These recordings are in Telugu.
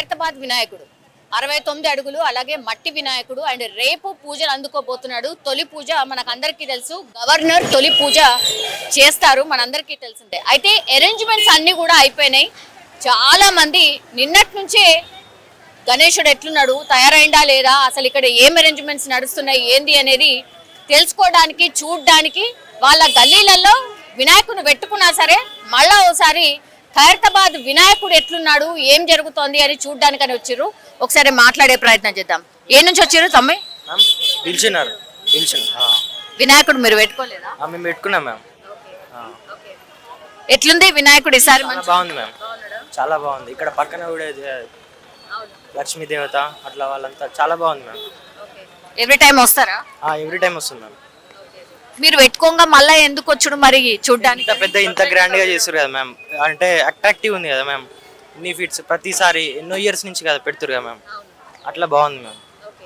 ఖైరతాబాద్ వినాయకుడు 69 అడుగులు అలాగే మట్టి వినాయకుడు అండ్ రేపు పూజలు అందుకోబోతున్నాడు. తొలి పూజ మనకందరికీ తెలుసు, గవర్నర్ తొలి పూజ చేస్తారు, మనందరికీ తెలిసిందే. అయితే అరేంజ్మెంట్స్ అన్ని కూడా అయిపోయినాయి. చాలా మంది నిన్నటి నుంచే గణేశుడు ఎట్లున్నాడు, తయారైందా లేదా, అసలు ఇక్కడ ఏం అరేంజ్మెంట్స్ నడుస్తున్నాయి ఏంది అనేది తెలుసుకోవడానికి చూడడానికి వాళ్ళ గల్లీలలో వినాయకుడిని పెట్టుకున్నా సరే మళ్ళా ఒకసారి ఖైరతాబాద్ వినాయకుడు ఎట్లున్నాడు ఏం జరుగుతోంది అని చూడడానికని వచ్చారు. ఒకసారి మాట్లాడే ప్రయత్నం చేద్దాం. ఏ నుంచి వచ్చారు తమ్మి? వినాయకుడు మీరు పెట్టుకోలేదా? మేము పెట్టుకున్నాం మ్యామ్. ఎట్లుంది వినాయకుడు ఈసారి? బాగుంది మ్యామ్, చాలా బాగుంది. ఇక్కడ పక్కన కూడా లక్ష్మీ దేవత అట్లా వాళ్ళంతా చాలా బాగుంది మ్యామ్. ఎవ్రీ టైం వస్తారా? ఎవ్రీ టైం వస్తుంది మ్యామ్. మీరు పెట్టుకోగా మళ్ళీ ఎందుకు వచ్చుడు మరి చూడడానికి? ఇంత గ్రాండ్ గా చేస్తారు కదా మ్యామ్, అంటే అట్రాక్టివ్ ఉంది కదా మ్యామ్. ఇన్ని ఫీట్స్ ప్రతిసారి ఎన్నో ఇయర్స్ నుంచి కదా పెడుతురు కదా మ్యామ్, అట్లా బాగుంది మ్యామ్.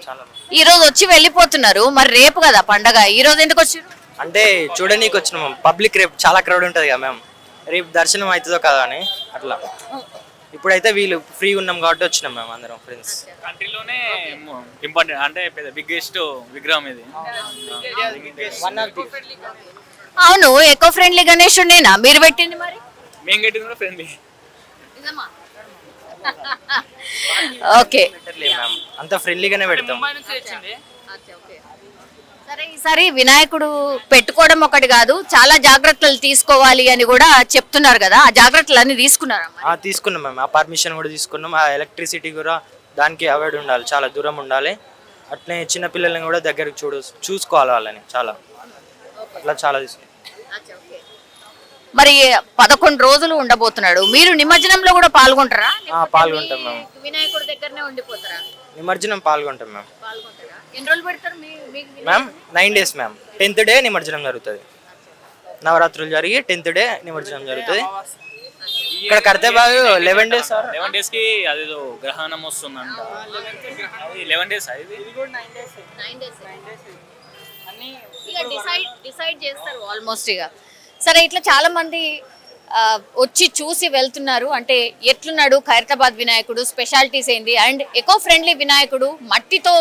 చాలా ఈ రోజు వచ్చి వెళ్ళిపోతున్నారు, మరి రేపు కదా పండగ, ఈ రోజు ఎందుకు వచ్చారు? అంటే చూడనీకి వచ్చినాం మ్యామ్. పబ్లిక్ రేపు చాలా క్రౌడ్ ఉంటుంది కదా మ్యామ్, రేపు దర్శనం అవుతుందో కదా అని అట్లా. ఇప్పుడైతే వీళ్ళు ఫ్రీ ఉన్నాం కాబట్టి వచ్చినాం మేము అందరం ఫ్రెండ్స్. కంట్రీలోనే ఇంపార్టెంట్ అంటే బిగ్గెస్ట్ విగ్రహం ఇది. అవును, ఎకో ఫ్రెండ్లీ గణేశుడేనా మీరు పెట్టింది? మరి మేము కట్టింది కూడా ఫ్రెండ్లీ. ఓకే, అంత ఫ్రెండ్లీగానే పెడతాం. సరే, ఈసారి వినాయకుడు పెట్టుకోవడం ఒకటి కాదు, చాలా జాగ్రత్తలు తీసుకోవాలి అని కూడా చెప్తున్నారు కదా, ఆ జాగ్రత్తలు అన్ని తీసుకున్నారా? తీసుకున్నాం మేము, ఆ పర్మిషన్ కూడా తీసుకున్నాం. ఆ ఎలక్ట్రిసిటీ కూడా దానికి అవాయిడ్ ఉండాలి, చాలా దూరం ఉండాలి. అట్లే చిన్నపిల్లల్ని కూడా దగ్గరికి చూసుకోవాలి వాళ్ళని, చాలా అట్లా చాలా తీసుకున్నాం. మరి 11 రోజులు ఉండబోతున్నాడు, మీరు నిమజ్జనంలో కూడా పాల్గొంటారా? పాల్గొంటాం మేము. వినాయకుడి దగ్గరనే ఉండిపోతారా? నిమజ్జనం పాల్గొంటాం మేము. ఎన్ని రోజులు పెడతారు ma'am? 9 days ma'am. 10th day నిమజ్జనం జరుగుతుంది. నవరాత్రులు జరిగి 10th డే నిమజ్జనం జరుగుతుంది. ఇక్కడ ఖైరతాబాద్ 11 days 11 days కి అదేదో గ్రహణం వస్తుందంట. 11 days డిసైడ్ చేస్తారు ఆల్మోస్ట్. ఇక సరే, ఇట్లా చాలా మంది వచ్చి చూసి వెళ్తున్నారు. అంటే ఎట్లున్నాడు ఖైరతాబాద్ వినాయకుడు, స్పెషాలిటీస్ ఏంది, అండ్ ఎకో ఫ్రెండ్లీ వినాయకుడు మట్టితో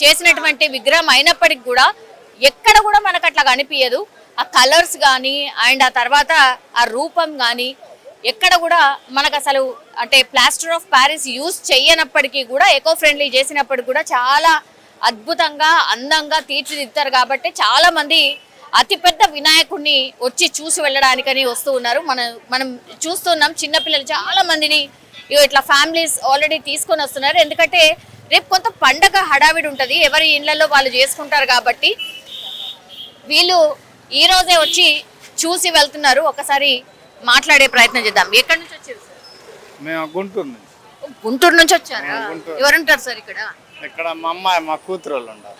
చేసినటువంటి విగ్రహం అయినప్పటికి కూడా ఎక్కడ కూడా మనకు అట్లా కనిపించదు. ఆ కలర్స్ కానీ అండ్ ఆ తర్వాత ఆ రూపం కానీ ఎక్కడ కూడా మనకు అసలు అంటే ప్లాస్టర్ ఆఫ్ ప్యారిస్ యూజ్ చేయనప్పటికీ కూడా ఎకో ఫ్రెండ్లీ చేసినప్పటికి కూడా చాలా అద్భుతంగా అందంగా తీర్చిదిద్దారు. కాబట్టి చాలా మంది అతిపెద్ద వినాయకుడిని వచ్చి చూసి వెళ్ళడానికని వస్తూ ఉన్నారు. మనం చూస్తున్నాం చిన్నపిల్లలు చాలా మందిని ఇట్లా ఫ్యామిలీస్ ఆల్రెడీ తీసుకొని వస్తున్నారు. ఎందుకంటే రేపు కొంత పండగ హడావిడి ఉంటుంది, ఎవరి ఇళ్లలో వాళ్ళు చేసుకుంటారు. కాబట్టి వీళ్ళు ఈ రోజే వచ్చి చూసి వెళ్తున్నారు. ఒకసారి మాట్లాడే ప్రయత్నం చేద్దాం. ఎక్కడి నుంచి వచ్చారు సార్? మేము గుంటూరు నుంచి వచ్చారా? ఎవరుంటారు సార్ ఇక్కడ? ఇక్కడ మా అమ్మాయి మా కూతురు వాళ్ళు ఉంటారు.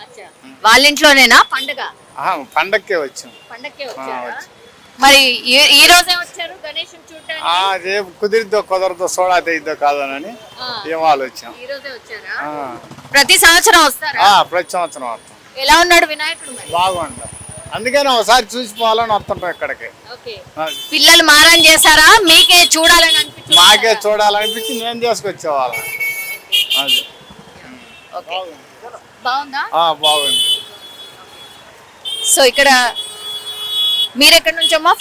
వాళ్ళ ఇంట్లోనేనా పండగ? పండక్కే వచ్చాం. పండక్కే వచ్చారా? మరి ఈ రోజే వచ్చారు గణేశుని చూడడానికి? రేపు కుదిరిద్దో కుదరదో సోడా తెయిద్దో కాదనని ఏం ఆలోచన. ఈ రోజే వచ్చారా? ప్రతి సంవత్సరం వస్తారా? ప్రతి సంవత్సరం వస్తాం. ఎలా ఉన్నాడు వినాయకుడు? బాగుంటాం, అందుకని ఒకసారి చూసిపోవాలని వస్తుంటాం ఇక్కడికి. పిల్లలు మారం చేశారా? మీకే చూడాలని అనిపించింది? మాకే చూడాలనిపించి మేము చేసుకొచ్చేవాళ్ళం. అది బాగుందా? బాగుంది. సో ఇక్కడ మీరు ఎక్కడి నుంచమ్మా?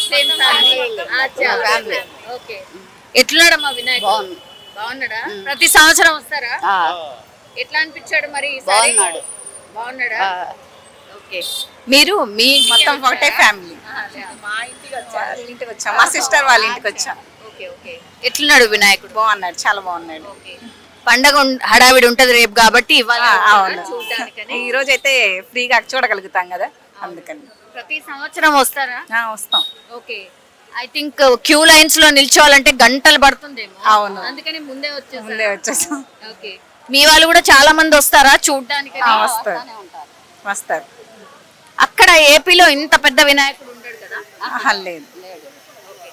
ఎట్లున్నాడమ్మా వినాయకుడు? బాగున్నాడా? ప్రతి సంవత్సరం వస్తారా? ఎట్లా అనిపించాడు మరి? బాగున్నాడా? ఓకే, మీరు మీ మొత్తం ఒకటే ఫ్యామిలీ మా ఇంటికి వచ్చాం, మా సిస్టర్ వాళ్ళ ఇంటికి వచ్చాం. ఎట్లున్నాడు వినాయకుడు? బాగున్నాడు, చాలా బాగున్నాడు. పండగ హడావిడి ఉంటది రేపు కాబట్టి ఈ రోజు అయితే ఫ్రీగా చూడగలుగుతాం కదా, అందుకని. ప్రతి సంవత్సరం వస్తారా? వస్తాం. Okay, I think queue lines లో నిల్చోవాలంటే గంటలు పడుతుందేమో. అవును, అందుకని ముందే వచ్చేసాం. ఓకే, మీ వాళ్ళు కూడా చాలా మంది వస్తారా చూడడానికి? వస్తారు. అక్కడ ఏపీలో ఇంత పెద్ద వినాయకుడు ఉంటాడు కదా? లేదు,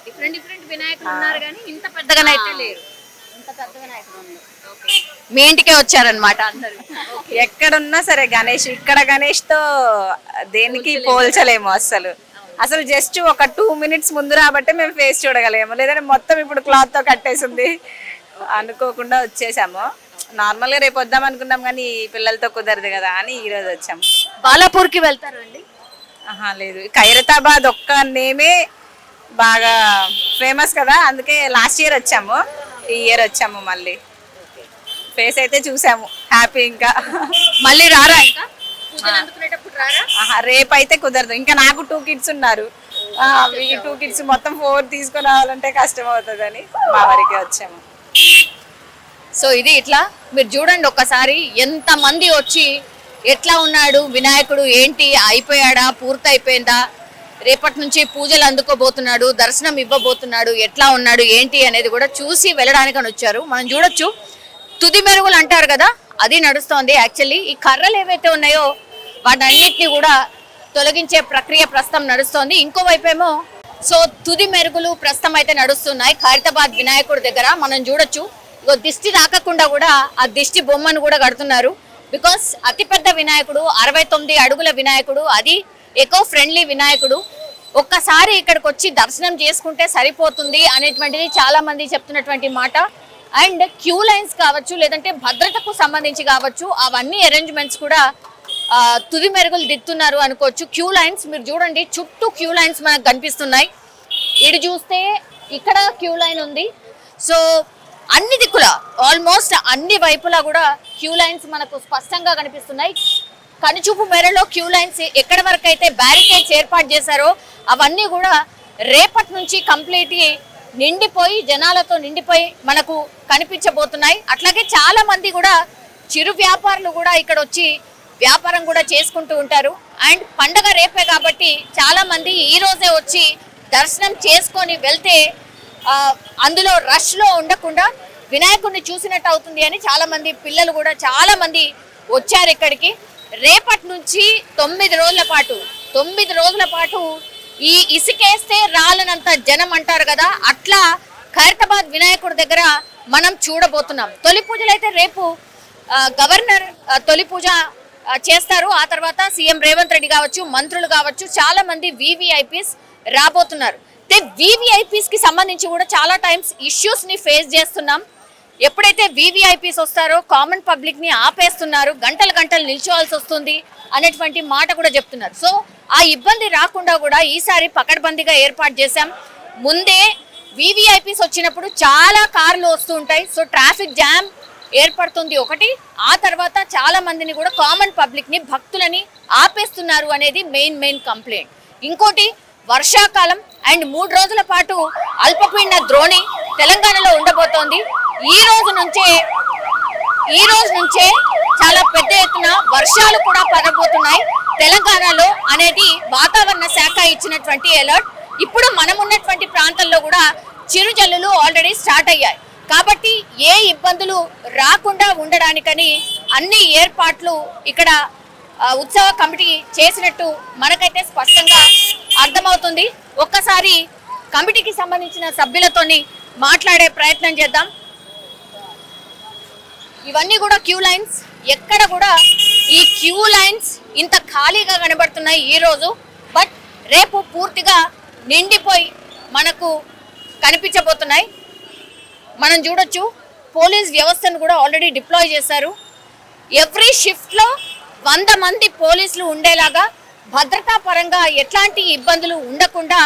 డిఫరెంట్ వినాయకులు ఉన్నారు కానీ ఇంత పెద్దగానైతే లేరు. మీ ఇంటికే వచ్చారనమాట అందరు? ఎక్కడున్నా సరే గణేష్, ఇక్కడ గణేష్ తో దేనికి పోల్చలేము అసలు. జస్ట్ ఒక 2 minutes ముందు రాబట్టే మేము ఫేస్ చూడగలేము, లేదంటే మొత్తం ఇప్పుడు క్లాత్ తో కట్టేసింది అనుకోకుండా వచ్చేసాము. నార్మల్ గా రేపు వద్దాం అనుకున్నాం కానీ పిల్లలతో కుదరదు కదా అని ఈ రోజు వచ్చాము. బాలాపూర్కి వెళ్తారు అండి? ఆహా లేదు, ఖైరతాబాద్ ఒక్క నేమే బాగా ఫేమస్ కదా, అందుకే లాస్ట్ ఇయర్ వచ్చాము, ఈ ఇయర్ వచ్చాము. మళ్ళీ ఫేస్ అయితే చూసాము, హ్యాపీ. ఇంకా మళ్ళీ రారా? ఇంకా పూజలు అందుకునేటప్పుడు రారా? ఆహా రేపు అయితే కుదరదు, ఇంకా నాకు 2 kids ఉన్నారు. ఈ 2 kids మొత్తం 4 తీసుకొని రావాలంటే కష్టం అవుతుందని మా వరకే వచ్చాము. సో ఇది ఇట్లా మీరు చూడండి ఒక్కసారి, ఎంత మంది వచ్చి ఎట్లా ఉన్నాడు వినాయకుడు, ఏంటి అయిపోయాడా, పూర్తి అయిపోయిందా, రేపటి నుంచి పూజలు అందుకోబోతున్నాడు, దర్శనం ఇవ్వబోతున్నాడు, ఎట్లా ఉన్నాడు ఏంటి అనేది కూడా చూసి వెళ్ళడానికని వచ్చారు. మనం చూడొచ్చు తుది మెరుగులు అంటారు కదా, అది నడుస్తోంది. యాక్చువల్లీ ఈ కర్రలు ఏవైతే ఉన్నాయో వాటన్నిటిని కూడా తొలగించే ప్రక్రియ ప్రస్తుతం నడుస్తోంది. ఇంకోవైపు ఏమో సో తుది మెరుగులు ప్రస్తుతం అయితే నడుస్తున్నాయి ఖైరతాబాద్ వినాయకుడి దగ్గర. మనం చూడొచ్చు దిష్టి తాకకుండా కూడా ఆ దిష్టి బొమ్మను కూడా కడుతున్నారు. బికాస్ అతిపెద్ద వినాయకుడు, 69 అడుగుల వినాయకుడు, అది ఎకో ఫ్రెండ్లీ వినాయకుడు. ఒక్కసారి ఇక్కడికి వచ్చి దర్శనం చేసుకుంటే సరిపోతుంది అనేటువంటిది చాలా మంది చెప్తున్నటువంటి మాట. అండ్ క్యూ లైన్స్ కావచ్చు, లేదంటే భద్రతకు సంబంధించి కావచ్చు, అవన్నీ అరేంజ్మెంట్స్ కూడా తుది మెరుగులు దిద్దుతున్నారు అనుకోవచ్చు. క్యూ లైన్స్ మీరు చూడండి, చుట్టూ క్యూ లైన్స్ మనకు కనిపిస్తున్నాయి. ఇటు చూస్తే ఇక్కడ క్యూ లైన్ ఉంది. సో అన్ని దిక్కుల ఆల్మోస్ట్ అన్ని వైపులా కూడా క్యూ లైన్స్ మనకు స్పష్టంగా కనిపిస్తున్నాయి. కనుచూపు మేరలో క్యూ లైన్స్ ఎక్కడి వరకు అయితే బ్యారికేడ్స్ ఏర్పాటు చేశారో అవన్నీ కూడా రేపటి నుంచి కంప్లీట్ నిండిపోయి జనాలతో నిండిపోయి మనకు కనిపించబోతున్నాయి. అట్లాగే చాలా మంది కూడా చిరు వ్యాపారులు కూడా ఇక్కడ వచ్చి వ్యాపారం కూడా చేసుకుంటూ ఉంటారు. అండ్ పండగ రేపే కాబట్టి చాలా మంది ఈ రోజే వచ్చి దర్శనం చేసుకొని వెళ్తే అందులో రష్ లో ఉండకుండా వినాయకుడిని చూసినట్టు అవుతుంది అని చాలా మంది పిల్లలు కూడా చాలా మంది వచ్చారు ఇక్కడికి. రేపటి నుంచి 9 రోజుల పాటు ఈ ఇసుకేస్తే రాలనంత జనం అంటారు కదా, అట్లా ఖైరతాబాద్ వినాయకుడి దగ్గర మనం చూడబోతున్నాం. తొలి పూజలు అయితే రేపు గవర్నర్ తొలి పూజ చేస్తారు. ఆ తర్వాత సీఎం రేవంత్ రెడ్డి కావచ్చు, మంత్రులు కావచ్చు, చాలా మంది వివిఐపీస్ రాబోతున్నారు. వివిఐపీస్ కి సంబంధించి కూడా చాలా టైమ్స్ ఇష్యూస్ ని ఫేస్ చేస్తున్నాం. ఎప్పుడైతే వివిఐపీస్ వస్తారో కామన్ పబ్లిక్ ని ఆపేస్తున్నారు, గంటలు నిల్చోవాల్సి వస్తుంది అనేటువంటి మాట కూడా చెప్తున్నారు. సో ఆ ఇబ్బంది రాకుండా కూడా ఈసారి పకడ్బందీగా ఏర్పాటు చేశాం. ముందే వివిఐపీస్ వచ్చినప్పుడు చాలా కార్లు వస్తూ ఉంటాయి, సో ట్రాఫిక్ జామ్ ఏర్పడుతుంది ఒకటి. ఆ తర్వాత చాలా మందిని కూడా కామన్ పబ్లిక్ ని భక్తులని ఆపేస్తున్నారు అనేది మెయిన్ కంప్లైంట్. ఇంకోటి వర్షాకాలం అండ్ 3 రోజుల పాటు అల్పపీడన ద్రోణి తెలంగాణలో ఉండబోతోంది. ఈ రోజు నుంచే చాలా పెద్ద ఎత్తున వర్షాలు కూడా పడబోతున్నాయి తెలంగాణలో అనేది వాతావరణ శాఖ ఇచ్చినటువంటి అలర్ట్. ఇప్పుడు మనం ఉన్నటువంటి ప్రాంతాల్లో కూడా చిరుజల్లులు ఆల్రెడీ స్టార్ట్ అయ్యాయి. కాబట్టి ఏ ఇబ్బందులు రాకుండా ఉండడానికని అన్ని ఏర్పాట్లు ఇక్కడ ఉత్సవ కమిటీ చేసినట్టు మనకైతే స్పష్టంగా అర్థమవుతుంది. ఒక్కసారి కమిటీకి సంబంధించిన సభ్యులతోని మాట్లాడే ప్రయత్నం చేద్దాం. ఇవన్నీ కూడా క్యూ లైన్స్, ఎక్కడ కూడా ఈ క్యూ లైన్స్ ఇంత ఖాళీగా కనబడుతున్నాయి ఈ రోజు. బట్ రేపు పూర్తిగా నిండిపోయి మనకు కనిపించబోతున్నాయి. మనం చూడొచ్చు పోలీస్ వ్యవస్థను కూడా ఆల్రెడీ డిప్లాయ్ చేశారు. ఎవ్రీ షిఫ్ట్లో 100 మంది పోలీసులు ఉండేలాగా భద్రతా పరంగా ఎట్లాంటి ఇబ్బందులు ఉండకుండా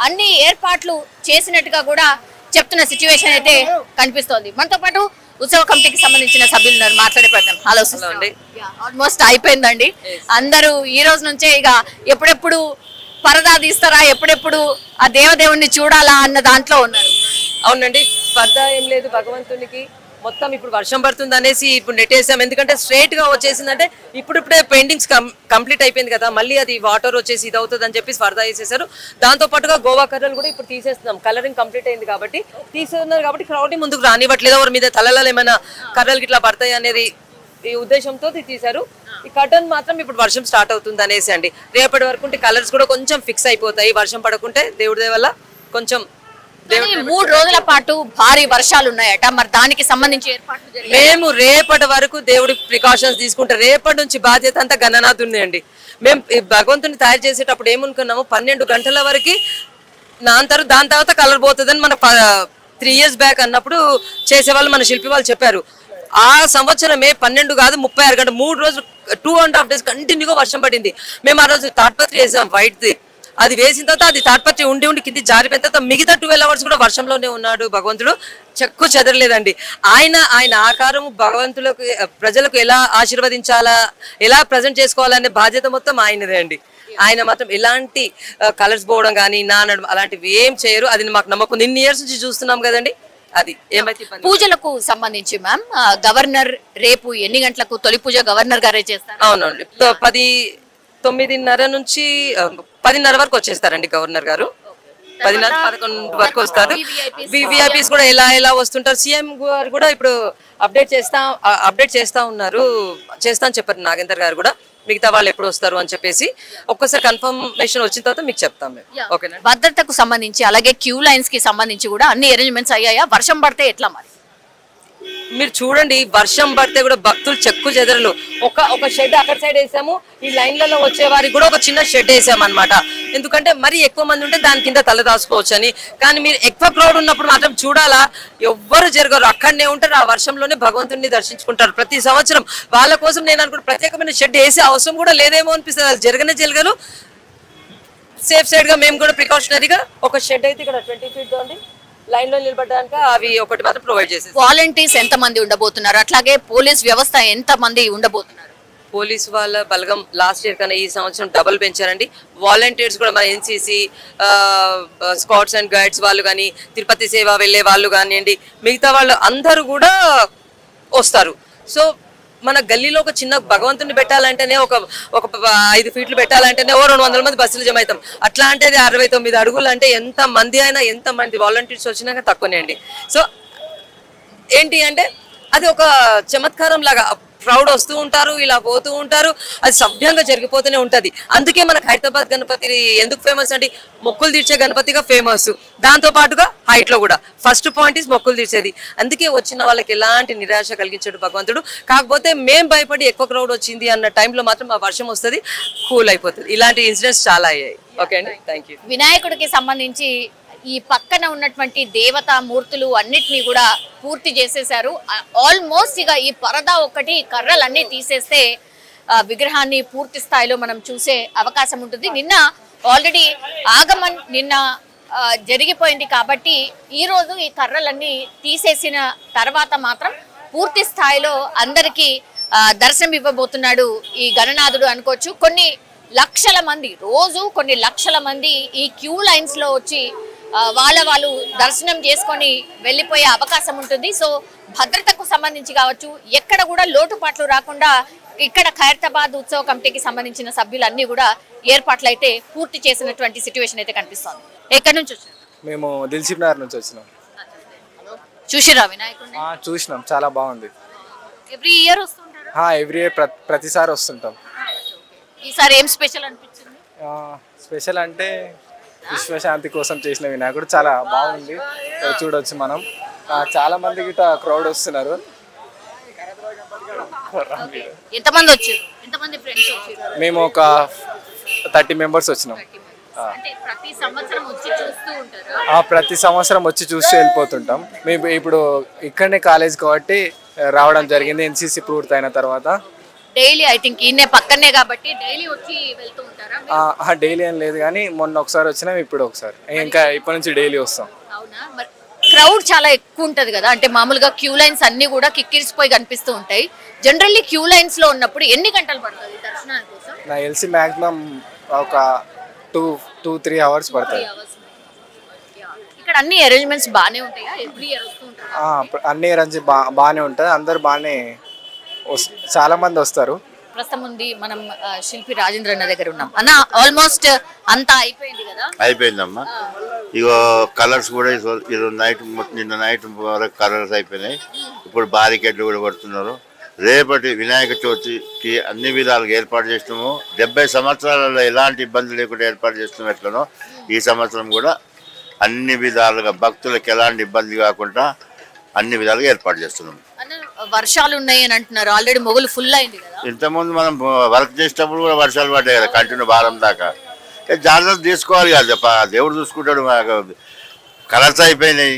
అన్ని ఏర్పాట్లు చేసినట్టుగా కూడా చెప్తున్న సిచ్యువేషన్ అయితే కనిపిస్తోంది. మనతో పాటు ఉత్సవ కమిటీకి సంబంధించిన సభ్యులు ఉన్నారు, మాట్లాడే ప్రయత్నం. హలో అండి, ఆల్మోస్ట్ అయిపోయిందండి. అందరూ ఈ రోజు నుంచే ఇక ఎప్పుడెప్పుడు పరదా తీస్తారా, ఎప్పుడెప్పుడు ఆ దేవదేవుణ్ణి చూడాలా అన్న దాంట్లో ఉన్నారు. అవునండి, పరదా ఏం లేదు, భగవంతునికి మొత్తం ఇప్పుడు వర్షం పడుతుంది అనేసి ఇప్పుడు నెట్టేసాం. ఎందుకంటే స్ట్రైట్ గా వచ్చేసిందంటే ఇప్పుడిప్పుడే పెయింటింగ్స్ కంప్లీట్ అయిపోయింది కదా, మళ్ళీ అది వాటర్ వచ్చేసి ఇది అవుతుంది అని చెప్పి పరదా వేసేసారు. దాంతో పాటుగా గోవా కర్రలు కూడా ఇప్పుడు తీసేస్తున్నాం, కలరింగ్ కంప్లీట్ అయింది కాబట్టి తీసేస్తున్నారు. కాబట్టి క్రౌడ్ ని ముందుకు రానివ్వట్లేదు, ఎవరి మీద తలలో ఏమైనా కర్రలు ఇట్లా పడతాయి అనేది ఈ ఉద్దేశంతో తీశారు. ఈ కర్టన్ మాత్రం ఇప్పుడు వర్షం స్టార్ట్ అవుతుంది అనేసి అండి. రేపటి వరకు ఉంటే కలర్స్ కూడా కొంచెం ఫిక్స్ అయిపోతాయి, వర్షం పడకుంటే దేవుడి వల్ల కొంచెం. 3 రోజుల పాటు భారీ వర్షాలు ఉన్నాయట, మరి దానికి సంబంధించి ఏర్పాట్లు మేము రేపటి వరకు దేవుడి ప్రికాషన్స్ తీసుకుంటే రేపటి నుంచి బాధ్యత అంతా గణనాథ్ ఉన్నాయండి. మేము భగవంతుని తయారు చేసేటప్పుడు ఏమనుకున్నాము, 12 గంటల వరకు నాంతారు, దాని తర్వాత కలర్ పోతుందని మన 3 years బ్యాక్ అన్నప్పుడు చేసేవాళ్ళు మన శిల్పి వాళ్ళు చెప్పారు. ఆ సంవత్సరమే 12 కాదు 36 గంటలు 3 రోజులు 2.5 days కంటిన్యూగా వర్షం పడింది. మేము ఆ రోజు తాడ్పత్రి వేసాం వైట్ది. అది వేసిన తర్వాత అది తాడ్పత్రి ఉండి కింది జారిపోయిన తర్వాత మిగతా 12 hours కూడా వర్షంలోనే ఉన్నాడు భగవంతుడు. చెక్కు చెదరలేదండి. ఆయన ఆకారం భగవంతులకు ప్రజలకు ఎలా ఆశీర్వదించాలా, ఎలా ప్రజెంట్ చేసుకోవాలనే బాధ్యత మొత్తం ఆయనదే అండి. ఆయన మాత్రం ఎలాంటి కలర్స్ పోవడం కానీ నానడం అలాంటివి ఏం చేయరు. అది మాకు నమ్మకం. ఇన్ని ఇయర్స్ నుంచి చూస్తున్నాం కదండి. అది ఏమైతే పూజలకు సంబంధించి మ్యామ్ గవర్నర్ రేపు ఎన్ని గంటలకు తొలి పూజ గవర్నర్ గారే చేస్తారు? అవునండి, 9:30 నుంచి 10:30 వరకు వచ్చేస్తారండి గవర్నర్ గారు. 10:30-11 వరకు వస్తారు. వివిఐపీస్ కూడా ఎలా వస్తుంటారు. సీఎం గారు కూడా ఇప్పుడు అప్డేట్ చేస్తా ఉన్నారు. చేస్తా అని చెప్పారు నాగేందర్ గారు కూడా. మిగతా వాళ్ళు ఎప్పుడు వస్తారు అని చెప్పేసి ఒక్కసారి కన్ఫర్మేషన్ వచ్చిన తర్వాత మీకు చెప్తాం మేము. ఓకేనా? భద్రతకు సంబంధించి అలాగే క్యూ లైన్స్ కి సంబంధించి కూడా అన్ని అరేంజ్మెంట్స్ అయ్యాయా? వర్షం పడితే ఎట్లా మరి? మీరు చూడండి, వర్షం పడితే కూడా భక్తులు చెక్కు చెదరలు. ఒక షెడ్ అక్కడ సైడ్ వేసాము. ఈ లైన్లలో వచ్చే వారికి కూడా ఒక చిన్న షెడ్ వేసాము అనమాట. ఎందుకంటే మరి ఎక్కువ మంది ఉంటే దాని కింద తల దాచుకోవచ్చు అని. కానీ మీరు ఎక్కువ క్రౌడ్ ఉన్నప్పుడు మాత్రం చూడాలా, ఎవ్వరు జరగరు, అక్కడనే ఉంటారు. ఆ వర్షంలోనే భగవంతుడిని దర్శించుకుంటారు ప్రతి సంవత్సరం. వాళ్ళ కోసం నేను అనుకుంటే ప్రత్యేకమైన షెడ్ వేసే అవసరం కూడా లేదేమో అనిపిస్తుంది. అది జరగరు. సేఫ్ సైడ్ గా మేము కూడా ప్రికాషనరీగా ఒక షెడ్ అయితే ఇక్కడ 20 feet ఉంది లైన్ లో నిలబడడానికి అవి ఒకటి మాత్రం ప్రొవైడ్ చేసేది. వాలంటీర్స్ ఎంత మంది ఉండబోతున్నారు? అట్లాగే పోలీస్ వ్యవస్థ ఎంత మంది ఉండబోతున్నారు? పోలీస్ వాళ్ళ బలగం లాస్ట్ ఇయర్ కన్నా ఈ సంవత్సరం డబుల్ పెంచారండి. వాలంటీర్స్ కూడా మన ఎన్సీసీ, స్కౌట్స్ అండ్ గైడ్స్ వాళ్ళు కానీ, తిరుపతి సేవ వెళ్ళే వాళ్ళు కానివ్వండి, మిగతా వాళ్ళు అందరూ కూడా వస్తారు. సో మన గల్లీలో ఒక చిన్న భగవంతుని పెట్టాలంటేనే ఒక 5 feet పెట్టాలంటేనే 200 మంది బస్సులు జమ అవుతాం. అట్లాంటిది 69 అడుగులు అంటే ఎంత మంది అయినా, ఎంత మంది వాలంటీర్స్ వచ్చినాక తక్కువనే అండి. సో ఏంటి అంటే అది ఒక చమత్కారం లాగా క్రౌడ్ వస్తూ ఉంటారు, ఇలా పోతూ ఉంటారు. అది సభ్యంగా జరిగిపోతూనే ఉంటది. అందుకే మనకు హైదరాబాద్ గణపతి ఎందుకు ఫేమస్ అంటే మొక్కులు తీర్చే గణపతిగా ఫేమస్. దాంతో పాటుగా హైట్ లో కూడా ఫస్ట్ పాయింట్ ఇస్ మొక్కులు తీర్చేది. అందుకే వచ్చిన వాళ్ళకి ఎలాంటి నిరాశ కలిగించాడు భగవంతుడు. కాకపోతే మేం భయపడి ఎక్కువ క్రౌడ్ వచ్చింది అన్న టైంలో మాత్రం ఆ వర్షం వస్తుంది, కూల్ అయిపోతుంది. ఇలాంటి ఇన్సిడెంట్స్ చాలా అయ్యాయి. ఓకే అండి, థ్యాంక్ యూ. వినాయకుడికి సంబంధించి ఈ పక్కన ఉన్నటువంటి దేవతా మూర్తులు అన్నిటినీ కూడా పూర్తి చేసేశారు. ఆల్మోస్ట్ ఇక ఈ పరదా ఒకటి కర్రలన్నీ తీసేస్తే విగ్రహాన్ని పూర్తి స్థాయిలో మనం చూసే అవకాశం ఉంటుంది. నిన్న ఆల్రెడీ ఆగమన్ జరిగిపోయింది కాబట్టి ఈ రోజు ఈ కర్రలన్నీ తీసేసిన తర్వాత మాత్రం పూర్తి స్థాయిలో అందరికీ దర్శనం ఇవ్వబోతున్నాడు ఈ గణనాథుడు అనుకోవచ్చు. కొన్ని లక్షల మంది రోజు కొన్ని లక్షల మంది ఈ క్యూ లైన్స్ లో వచ్చి వాళ్ళు దర్శనం చేసుకొని వెళ్ళిపోయే అవకాశం ఉంటుంది. సో భద్రతకు సంబంధించి కావచ్చు, ఎక్కడ కూడా లోటుపాట్లు రాకుండా ఇక్కడ ఖైరతాబాద్ ఉత్సవ కమిటీకి సంబంధించిన సభ్యులన్నీ కూడా ఏర్పాట్లు అయితే పూర్తి చేసినటువంటి సిచ్యువేషన్ అయితే కనిపిస్తోంది. ఎక్కడి నుంచి వచ్చారు? మేము దిల్సుఖ్ నగర్ నుంచి వచ్చినాం. చూసిరా వినాయకుడిని? చూసినాం, చాలా బాగుంది. ఎవ్రీ ఇయర్ వస్తుంటారా? ఎవ్రీ ఇయర్ ప్రతిసారి వస్తుంటాం. ఈసారి ఏం స్పెషల్ అనిపించింది? స్పెషల్ అంటే విశ్వశాంతి కోసం చేసిన వినాయకుడు చాలా బాగుంది. చూడొచ్చు మనం. చాలా మంది గిట్ట క్రౌడ్ వస్తున్నారు. ఎంతమంది వచ్చారు? ఎంతమంది ఫ్రెండ్స్ వచ్చారు? మేము ఒక 30 members వచ్చినాం. ప్రతి సంవత్సరం వచ్చి చూస్తూ ఉంటారు? ప్రతి సంవత్సరం వచ్చి చూసి వెళ్ళిపోతుంటాం. మేము ఇప్పుడు ఇక్కడనే కాలేజ్ కాబట్టి రావడం జరిగింది. ఎన్సీసీ పూర్తి అయిన తర్వాత డైలీ ఐ థింక్ ఈయనే పక్కనే కాబట్టి డైలీ వచ్చి వెళ్తూ ఉంటారా? డైలీ ఏం లేదు కానీ మొన్న ఒకసారి వచ్చినాం, ఇప్పుడు ఒకసారి, ఇంకా ఇప్పటి నుంచి డైలీ వస్తాం. అవునా? మరి క్రౌడ్ చాలా ఎక్కువ ఉంటది కదా, అంటే మామూలుగా క్యూ లైన్స్ అన్ని కూడా కిక్కిరిసిపోయి కనిపిస్తూ ఉంటాయి. జనరల్లీ క్యూ లైన్స్ లో ఉన్నప్పుడు ఎన్ని గంటలు పడుతుంది దర్శనాని కోసం? నాకు తెలిసి మాక్సిమం ఒక 2-3 hours పడుతుంది. ఇక్కడ అన్ని అరేంజ్మెంట్స్ బాగానే ఉంటాయా? ఎవ్రీ ఇయర్ వస్తూ ఉంటారు? అన్ని అరేంజ్ బాగానే ఉంటుంది. అందరు బాగానే చాలా మంది వస్తారు. ప్రస్తుతం ఉంది మనం శిల్పి రాజేంద్ర అన్న దగ్గర ఉన్నాం. అన్న ఆల్మోస్ట్ అంతా అయిపోయింది కదా? అయిపోయిందమ్మా. ఇగో కలర్స్ కూడా నిన్న నైట్ వరకు కలర్స్ అయిపోయినాయి. ఇప్పుడు బారికేడ్లు కూడా పడుతున్నారు. రేపటి వినాయక చవితికి అన్ని విధాలుగా ఏర్పాటు చేస్తున్నాము. 70 సంవత్సరాలలో ఎలాంటి ఇబ్బంది లేకుండా ఏర్పాటు చేస్తున్నాం ఎట్లనో ఈ సంవత్సరం కూడా అన్ని విధాలుగా భక్తులకు ఎలాంటి ఇబ్బంది కాకుండా అన్ని విధాలుగా ఏర్పాటు చేస్తున్నాం. వర్షాలు ఉన్నాయి అని అంటున్నారు, ఆల్రెడీ మొగులు ఫుల్ అయింది కదా. ఇంతకుముందు మనం వర్క్ చేసేటప్పుడు కూడా వర్షాలు పడ్డాయి కదా, కంటిన్యూ వారం దాకా. జాగ్రత్త తీసుకోవాలి కదా, దేవుడు చూసుకుంటాడు. కలర్స్ అయిపోయినాయి,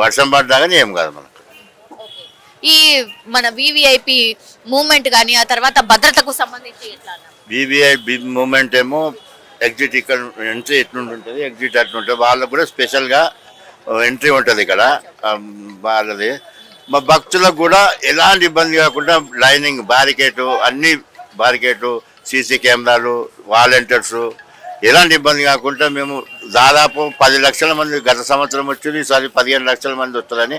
వర్షం పడ్డా కానీ ఏం కాదు మనకు. ఈ మన వివిఐపి మూవ్మెంట్ కానీ ఆ తర్వాత భద్రతకు సంబంధించి ఎట్లా? వివిఐపి మూమెంట్ ఏమో ఎగ్జిట్ ఇక్కడ ఎంట్రీ ఎట్లుంటుంది, ఎగ్జిట్ అట్లుంటుంది. వాళ్ళకు కూడా స్పెషల్గా ఎంట్రీ ఉంటుంది ఇక్కడ వాళ్ళది. మా భక్తులకు కూడా ఎలాంటి ఇబ్బంది కాకుండా లైనింగ్ బ్యారికేటు, అన్ని బ్యారికేటు, సీసీ కెమెరాలు, వాలంటీర్స్, ఎలాంటి ఇబ్బంది కాకుండా మేము దాదాపు 10 లక్షల మంది గత సంవత్సరం వచ్చి ఈసారి 15 లక్షల మంది వస్తారని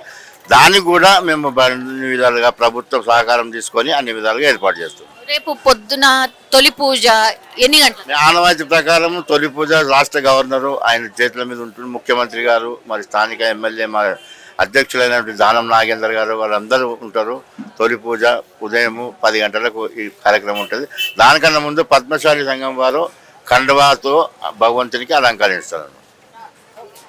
దానికి కూడా మేము అన్ని విధాలుగా ప్రభుత్వం సహకారం తీసుకొని అన్ని విధాలుగా ఏర్పాటు చేస్తాం. రేపు పొద్దున తొలి పూజ ఎన్ని గంటలు? ఆనవాయితీ ప్రకారం తొలి పూజ రాష్ట్ర గవర్నరు ఆయన చేతుల మీద ఉంటుంది, ముఖ్యమంత్రి గారు, మరి స్థానిక ఎమ్మెల్యే మా అధ్యక్షులైనటువంటి దానం నాగేందర్ గారు వాళ్ళందరూ ఉంటారు. తొలి పూజ ఉదయం 10 గంటలకు ఈ కార్యక్రమం ఉంటుంది. దానికన్నా ముందు పద్మశాలి సంఘం వారు కండవాతో భగవంతునికి అలంకరిస్తారు.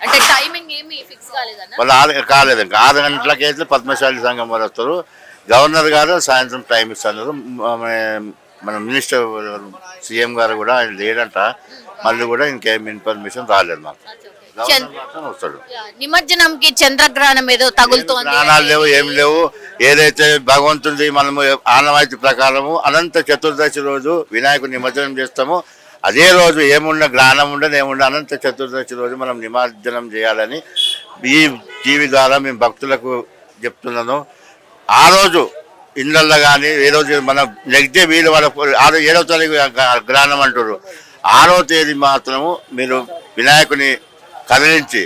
అంటే టైమింగ్ ఏమి ఫిక్స్ కాలేదన్న? వాళ్ళు కాలేదు, ఇంకా 6 గంటలకైతే పద్మశాలి సంఘం వారు వస్తారు. గవర్నర్ గారు సాయంత్రం టైం ఇస్తున్నారు. మన మినిస్టర్ సీఎం గారు కూడా ఆయన లేడంట, మళ్ళీ కూడా ఇంకేం ఇన్ఫర్మేషన్ రాలేదు మాకు. వస్తాడు. నిమజ్జనంకి చంద్రగ్రహణం ఏదో తగులుతోంది, స్నానాలు లేవు, ఏం లేవు. ఏదైతే భగవంతుడి మనము ఆనవాయితీ ప్రకారము అనంత చతుర్దశి రోజు వినాయకుడు నిమజ్జనం చేస్తామో అదే రోజు ఏమున్నా గ్రహణం ఉండదు, ఏముండ అనంత చతుర్దశి రోజు మనం నిమజ్జనం చేయాలని ఈ టీవీ ద్వారా మేము భక్తులకు చెప్తున్నాను. ఆ రోజు ఇళ్ళల్లో కానీ ఏ రోజు మన నెక్స్ట్ డే వీళ్ళు వాళ్ళ 7వ తారీఖు గ్రహణం అంటారు. 6వ తేదీ మాత్రము మీరు వినాయకుని కదిలించి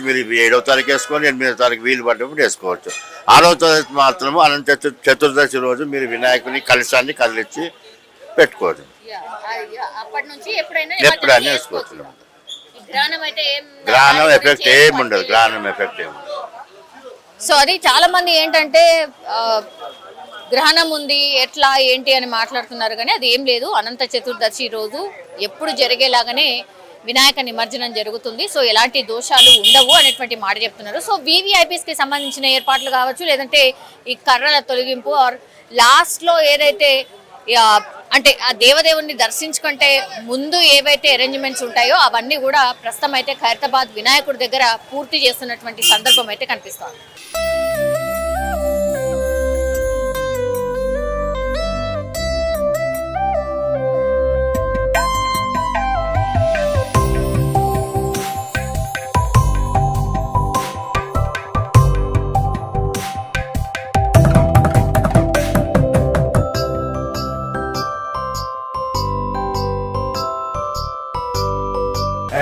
మీరు 7వ తారీఖు వేసుకొని 8వ తారీఖు వీలు పడ్డప్పుడు వేసుకోవచ్చు. 6వ తారీఖు మాత్రము అనంత చతుర్దశి రోజు మీరు వినాయకుని కలశాన్ని కదిలించి పెట్టుకోవచ్చు. ఎప్పుడైనా వేసుకోవచ్చు. గ్రహణం ఎఫెక్ట్ ఏముండదు, గ్రహణం ఎఫెక్ట్ ఏముండదు. సో అది చాలా మంది ఏంటంటే గ్రహణం ఉంది ఎట్లా ఏంటి అని మాట్లాడుతున్నారు, కానీ అది ఏం లేదు. అనంత చతుర్దశి రోజు ఎప్పుడు జరిగేలాగానే వినాయక నిమజ్జనం జరుగుతుంది. సో ఎలాంటి దోషాలు ఉండవు అనేటువంటి మాట చెప్తున్నారు. సో వివిఐపీస్కి సంబంధించిన ఏర్పాట్లు కావచ్చు, లేదంటే ఈ కర్రల తొలగింపు ఆర్ లాస్ట్లో ఏదైతే అంటే ఆ దేవదేవుని దర్శించుకుంటే ముందు ఏవైతే అరేంజ్మెంట్స్ ఉంటాయో అవన్నీ కూడా ప్రస్తుతం అయితే ఖైరతాబాద్ వినాయకుడి దగ్గర పూర్తి చేస్తున్నటువంటి సందర్భం అయితే కనిపిస్తోంది.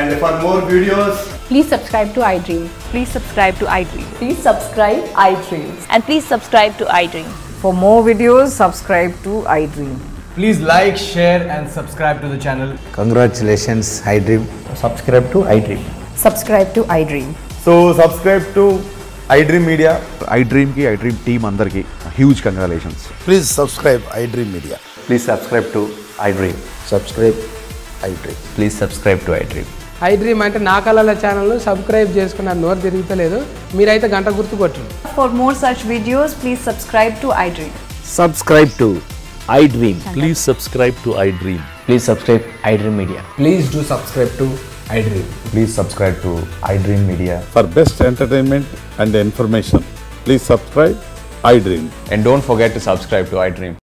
And for more videos, please subscribe to iDream. Please subscribe to iDream. Please subscribe iDream. And please subscribe to iDream. For more videos, subscribe to iDream. please like, share and subscribe to the channel. Congratulations, iDream. Subscribe to iDream. Subscribe to iDream. So subscribe to iDream Media. iDream ki iDream team andarki huge congratulations. Please subscribe iDream Media. Please subscribe to iDream. Subscribe iDream. Please subscribe to iDream. iDream అంటే నా కళల ఛానల్ సబ్స్క్రైబ్ చేసుకున్న నోరు తిరుగుతలేదు, మీరైతే గంట గుర్తు కొట్టండి. For more such videos, please subscribe to iDream. Subscribe to iDream. Please subscribe to iDream. Please subscribe iDream Media. Please do subscribe to iDream. Please subscribe to iDream Media. For best entertainment and information, please subscribe iDream. And don't forget to subscribe to iDream.